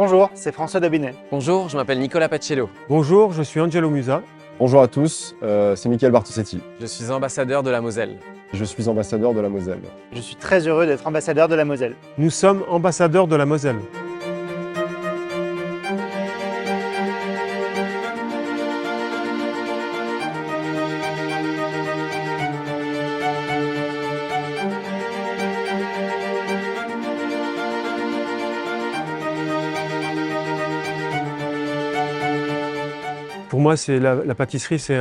Bonjour, c'est François Dabinet. Bonjour, je m'appelle Nicolas Pacello. Bonjour, je suis Angelo Musa. Bonjour à tous, c'est Michael Bartosetti. Je suis ambassadeur de la Moselle. Je suis ambassadeur de la Moselle. Je suis très heureux d'être ambassadeur de la Moselle. Nous sommes ambassadeurs de la Moselle. Pour moi, la pâtisserie, c'est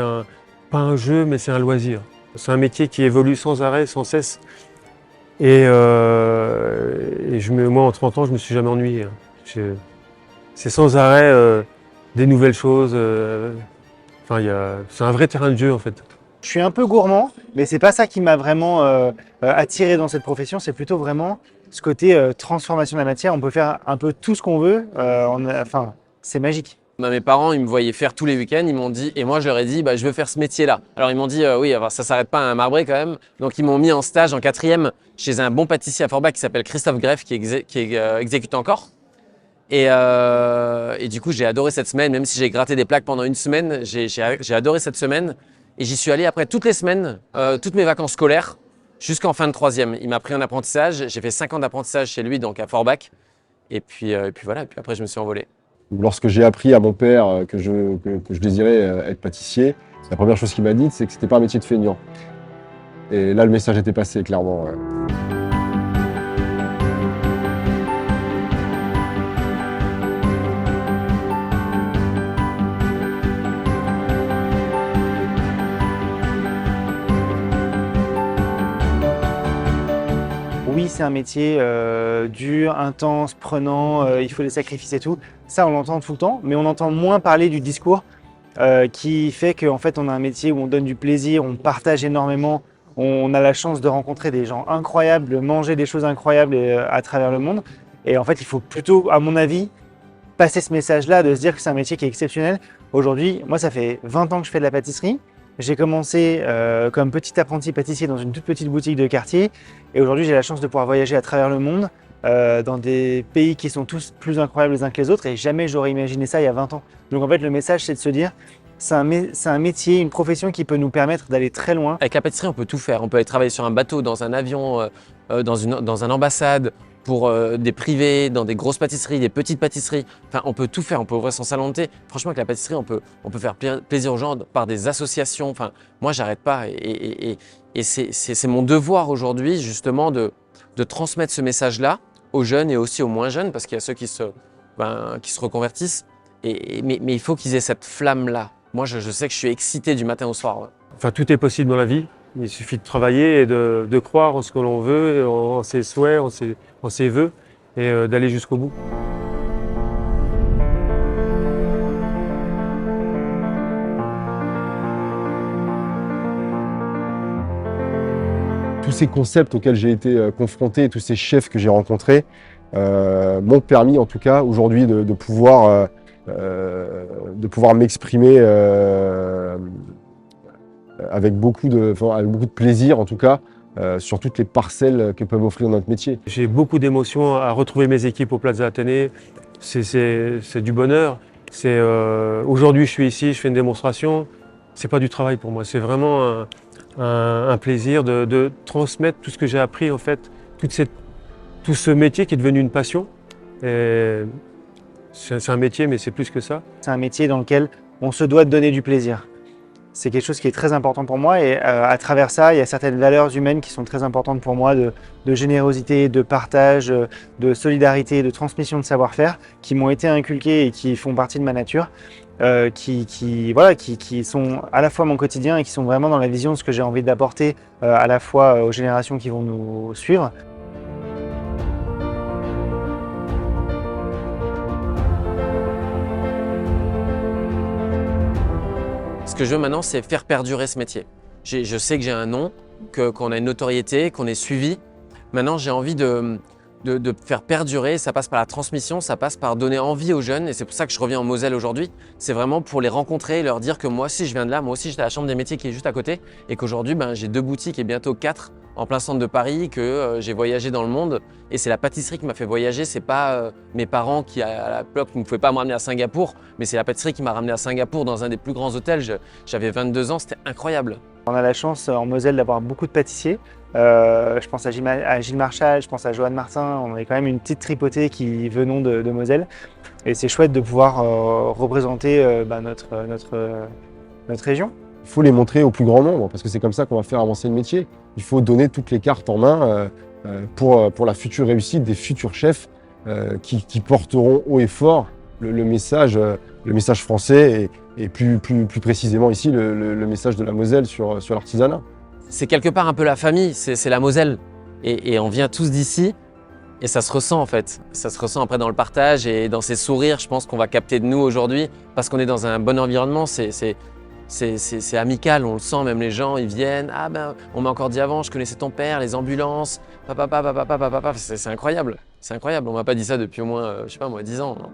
pas un jeu, mais c'est un loisir. C'est un métier qui évolue sans arrêt, sans cesse. Et moi, en 30 ans, je ne me suis jamais ennuyé. C'est sans arrêt des nouvelles choses. C'est un vrai terrain de jeu, en fait. Je suis un peu gourmand, mais c'est pas ça qui m'a vraiment attiré dans cette profession. C'est plutôt vraiment ce côté transformation de la matière. On peut faire un peu tout ce qu'on veut. C'est magique. Mes parents, ils me voyaient faire tous les week-ends, ils m'ont dit, et moi je leur ai dit, je veux faire ce métier-là. Alors ils m'ont dit, oui, ça s'arrête pas à un marbré quand même. Donc ils m'ont mis en stage en 4e chez un bon pâtissier à Forbach qui s'appelle Christophe Greff, qui exécute encore. Et du coup, j'ai adoré cette semaine, même si j'ai gratté des plaques pendant une semaine, j'ai adoré cette semaine. Et j'y suis allé après toutes les semaines, toutes mes vacances scolaires, jusqu'en fin de 3e. Il m'a pris un apprentissage, j'ai fait 5 ans d'apprentissage chez lui, donc à Forbach. Et puis voilà, et puis après je me suis envolé. Lorsque j'ai appris à mon père que je désirais être pâtissier, la première chose qu'il m'a dit, c'est que c'était pas un métier de feignant. Et là, le message était passé, clairement. Oui, c'est un métier dur, intense, prenant, il faut des sacrifices et tout. Ça, on l'entend tout le temps, mais on entend moins parler du discours qui fait qu'en fait, on a un métier où on donne du plaisir, on partage énormément, on a la chance de rencontrer des gens incroyables, de manger des choses incroyables à travers le monde. Et en fait, il faut plutôt, à mon avis, passer ce message-là, de se dire que c'est un métier qui est exceptionnel. Aujourd'hui, moi, ça fait 20 ans que je fais de la pâtisserie. J'ai commencé comme petit apprenti pâtissier dans une toute petite boutique de quartier. Et aujourd'hui, j'ai la chance de pouvoir voyager à travers le monde, dans des pays qui sont tous plus incroyables les uns que les autres. Et jamais j'aurais imaginé ça il y a 20 ans. Donc en fait, le message, c'est de se dire, c'est un métier, une profession qui peut nous permettre d'aller très loin. Avec la pâtisserie, on peut tout faire. On peut aller travailler sur un bateau, dans un avion, dans une ambassade, pour des privés, dans des grosses pâtisseries, des petites pâtisseries. Enfin, on peut tout faire, on peut ouvrir son salon de thé. Franchement, avec la pâtisserie, on peut faire plaisir aux gens par des associations. Enfin, moi, j'arrête pas. Et c'est mon devoir aujourd'hui, justement, de transmettre ce message-là aux jeunes et aussi aux moins jeunes, parce qu'il y a ceux qui se reconvertissent. Mais il faut qu'ils aient cette flamme-là. Moi, je sais que je suis excité du matin au soir. Ouais. Enfin, tout est possible dans la vie. Il suffit de travailler et de croire en ce que l'on veut, en ses souhaits, en ses vœux, et d'aller jusqu'au bout. Tous ces concepts auxquels j'ai été confronté, tous ces chefs que j'ai rencontrés, m'ont permis, en tout cas, aujourd'hui, de pouvoir m'exprimer avec beaucoup de plaisir, en tout cas, sur toutes les parcelles que peuvent offrir notre métier. J'ai beaucoup d'émotions à retrouver mes équipes au Plaza Athénée. C'est du bonheur. Aujourd'hui, je suis ici, je fais une démonstration. C'est pas du travail pour moi, c'est vraiment un plaisir de transmettre tout ce que j'ai appris, en fait, tout ce métier qui est devenu une passion. C'est un métier, mais c'est plus que ça. C'est un métier dans lequel on se doit de donner du plaisir. C'est quelque chose qui est très important pour moi et à travers ça, il y a certaines valeurs humaines qui sont très importantes pour moi, de générosité, de partage, de solidarité, de transmission de savoir-faire, qui m'ont été inculquées et qui font partie de ma nature, qui sont à la fois mon quotidien et qui sont vraiment dans la vision de ce que j'ai envie d'apporter à la fois aux générations qui vont nous suivre. Ce que je veux maintenant, c'est faire perdurer ce métier. Je sais que j'ai un nom, qu'on a une notoriété, qu'on est suivi. Maintenant, j'ai envie de de faire perdurer, ça passe par la transmission, ça passe par donner envie aux jeunes et c'est pour ça que je reviens en Moselle aujourd'hui. C'est vraiment pour les rencontrer et leur dire que moi aussi je viens de là, moi aussi j'étais à la Chambre des métiers qui est juste à côté et qu'aujourd'hui j'ai 2 boutiques et bientôt 4 en plein centre de Paris, que j'ai voyagé dans le monde et c'est la pâtisserie qui m'a fait voyager, c'est pas mes parents qui à l'époque ne pouvaient pas me ramener à Singapour, mais c'est la pâtisserie qui m'a ramené à Singapour dans un des plus grands hôtels. J'avais 22 ans, c'était incroyable. On a la chance en Moselle d'avoir beaucoup de pâtissiers. Je pense à Gilles Marchal, je pense à Joanne Martin. On est quand même une petite tripotée qui venons de Moselle. Et c'est chouette de pouvoir représenter notre région. Il faut les montrer au plus grand nombre parce que c'est comme ça qu'on va faire avancer le métier. Il faut donner toutes les cartes en main pour la future réussite des futurs chefs qui porteront haut et fort le message français et plus précisément ici le message de la Moselle sur l'artisanat. C'est quelque part un peu la famille, c'est la Moselle. Et on vient tous d'ici et ça se ressent en fait. Ça se ressent après dans le partage et dans ces sourires, je pense qu'on va capter de nous aujourd'hui parce qu'on est dans un bon environnement. C'est amical, on le sent, même les gens, ils viennent. Ah on m'a encore dit avant, je connaissais ton père, les ambulances, papa. C'est incroyable, c'est incroyable. On m'a pas dit ça depuis au moins, je sais pas moi, 10 ans. Non.